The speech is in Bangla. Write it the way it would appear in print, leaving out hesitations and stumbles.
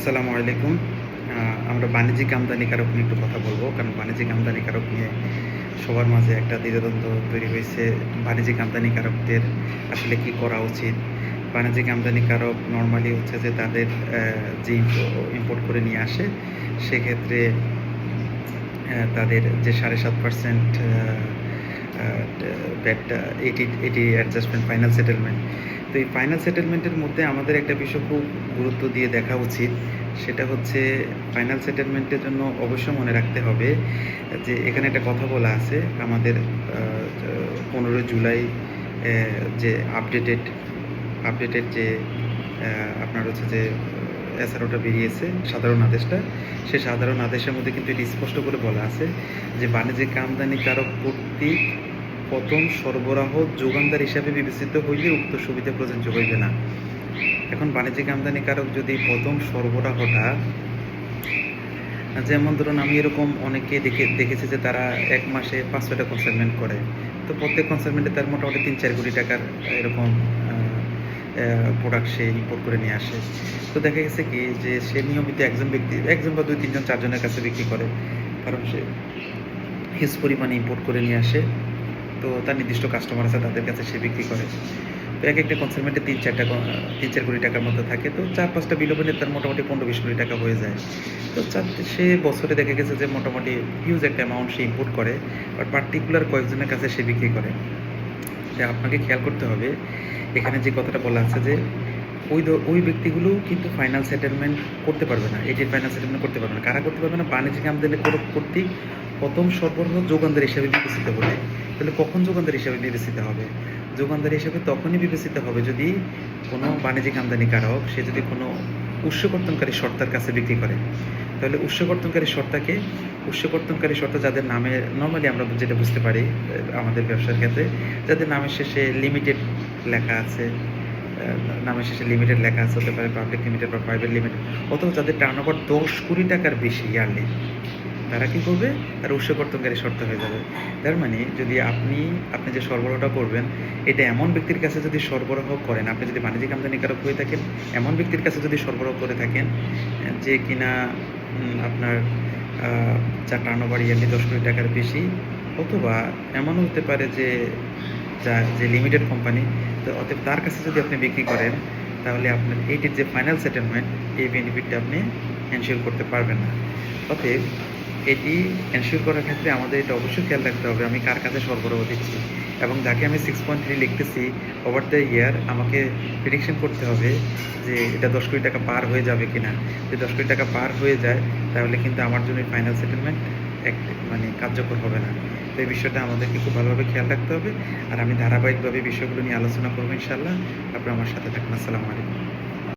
আসসালামু আলাইকুম। আমরা বাণিজ্যিক আমদানিকারক নিয়ে একটু কথা বলব। কারণ বাণিজ্যিক আমদানিকারক নিয়ে সবার মাঝে একটা দ্বিধাদ্বন্দ্ব তৈরি হয়েছে। বাণিজ্যিক আমদানিকারকদের আসলে কি করা উচিত? বাণিজ্যিক আমদানিকারক নরমালি হচ্ছে যে তাদের যে ইম্পোর্ট করে নিয়ে আসে, সেক্ষেত্রে তাদের যে ৭.৫% আ ব্যাট এটি অ্যাডজাস্টমেন্ট ফাইনাল সেটেলমেন্ট। তো এই ফাইনাল সেটেলমেন্টের মধ্যে আমাদের একটা বিষয় খুব গুরুত্ব দিয়ে দেখা উচিত। সেটা হচ্ছে ফাইনাল সেটেলমেন্টের জন্য অবশ্যই মনে রাখতে হবে যে এখানে একটা কথা বলা আছে আমাদের ১৫ জুলাই যে আপডেটেড যে আপনার হচ্ছে যে এসআরওটা বেরিয়েছে, সাধারণ আদেশটা। সেই সাধারণ আদেশের মধ্যে কিন্তু এটি স্পষ্ট করে বলা আছে যে বাণিজ্যিক আমদানিকারক কর্তৃক প্রথম সরবরাহ যোগানদার হিসাবে বিবেচিত হইলে উক্ত সুবিধা প্রযোজ্য হইবে না। এখন বাণিজ্যিক আমদানিকারক যদি প্রথম সরবরাহটা, যেমন ধরুন আমি এরকম অনেকে দেখেছি যে তারা ১ মাসে ৫-৬টা কনসাইনমেন্ট করে। তো প্রত্যেক কনসাইনমেন্টে তার মোটামুটি ৩-৪ কোটি টাকার এরকম প্রোডাক্ট সে ইম্পোর্ট করে নিয়ে আসে। তো দেখা গেছে কি যে সে নিয়মিত একজন বা ২-৩ জন ৪ জনের কাছে বিক্রি করে। কারণ সে হিউজ পরিমাণে ইম্পোর্ট করে নিয়ে আসে। তো তার নির্দিষ্ট কাস্টমার আছে, তাদের কাছে সে বিক্রি করে। তো একটা কনসাইনমেন্টে ৩-৪ কোটি টাকার মতো থাকে। তো ৪-৫টা বিলোপনে তার মোটামুটি ১৫-২০ কোটি টাকা হয়ে যায়। তো সে বছরে দেখা গেছে যে মোটামুটি হিউজ একটা অ্যামাউন্ট সে ইম্পোর্ট করে, বাট পার্টিকুলার কয়েকজনের কাছে সে বিক্রি করে। যে আপনাকে খেয়াল করতে হবে, এখানে যে কথাটা বলা আছে যে ওই ব্যক্তিগুলো কিন্তু ফাইনাল সেটেলমেন্ট করতে পারবে না। এটির ফাইনাল সেটেলমেন্ট করতে পারবে না। কারা করতে পারবে না? বাণিজ্যিক আমদানিকারক কর্তৃক প্রথম সরবরাহ যোগানদার হিসাবে বিবেচিত হবে। তাহলে কখন যোগানদার হিসাবে বিবেচিত হবে? যোগানদার হিসাবে তখনই বিবেচিত হবে যদি কোনো বাণিজ্যিক আমদানিকারক সে যদি কোনো উৎসকর্তনকারী সর্তার কাছে বিক্রি করে। তাহলে উৎসকর্তনকারী সর্তা যাদের নামে নরমালি আমরা যেটা বুঝতে পারি আমাদের ব্যবসার ক্ষেত্রে, যাদের নামের শেষে লিমিটেড লেখা আছে, হতে পারে পাবলিক লিমিটেড বা প্রাইভেট লিমিটেড, অথবা যাদের টার্নওভার ১০ কোটি টাকার বেশি ইয়ারলি, তারা কী করবে? তারা উৎসকর্তনকারী শর্ত হয়ে যাবে। তার মানে যদি আপনি যে সরবরাহটা করবেন, এটা এমন ব্যক্তির কাছে যদি সরবরাহ করেন, আপনি যদি বাণিজ্যিক আমদানিকারক হয়ে থাকেন, এমন ব্যক্তির কাছে যদি সরবরাহ করে থাকেন যে কিনা আপনার যার টার্নওভার ইয়ারলি ১০ কোটি টাকার বেশি, অথবা এমনও হতে পারে যে যে লিমিটেড কোম্পানি, তো অতএব তার কাছে যদি আপনি বিক্রি করেন, তাহলে আপনার এইটির যে ফাইনাল সেটেলমেন্ট, এই বেনিফিটটা আপনি এনশিওর করতে পারবেন না। অতএব এটি এনশিওর করার ক্ষেত্রে আমাদের এটা অবশ্যই খেয়াল রাখতে হবে আমি কার কাছে সরবরাহ দিচ্ছি, এবং যাকে আমি 6.3 লিখতেছি ওভার দ্য ইয়ার, আমাকে প্রেডিকশন করতে হবে যে এটা ১০ কোটি টাকা পার হয়ে যাবে কিনা। যদি ১০ কোটি টাকা পার হয়ে যায়, তাহলে কিন্তু আমার জন্য ফাইনাল সেটেলমেন্ট কার্যকর হবে না। তো এই বিষয়টা আমাদেরকে খুব ভালোভাবে খেয়াল রাখতে হবে। আর আমি ধারাবাহিকভাবে বিষয়গুলো নিয়ে আলোচনা করবো ইনশাআল্লাহ। আপনারা আমার সাথে থাকুন। আসসালামু আলাইকুম।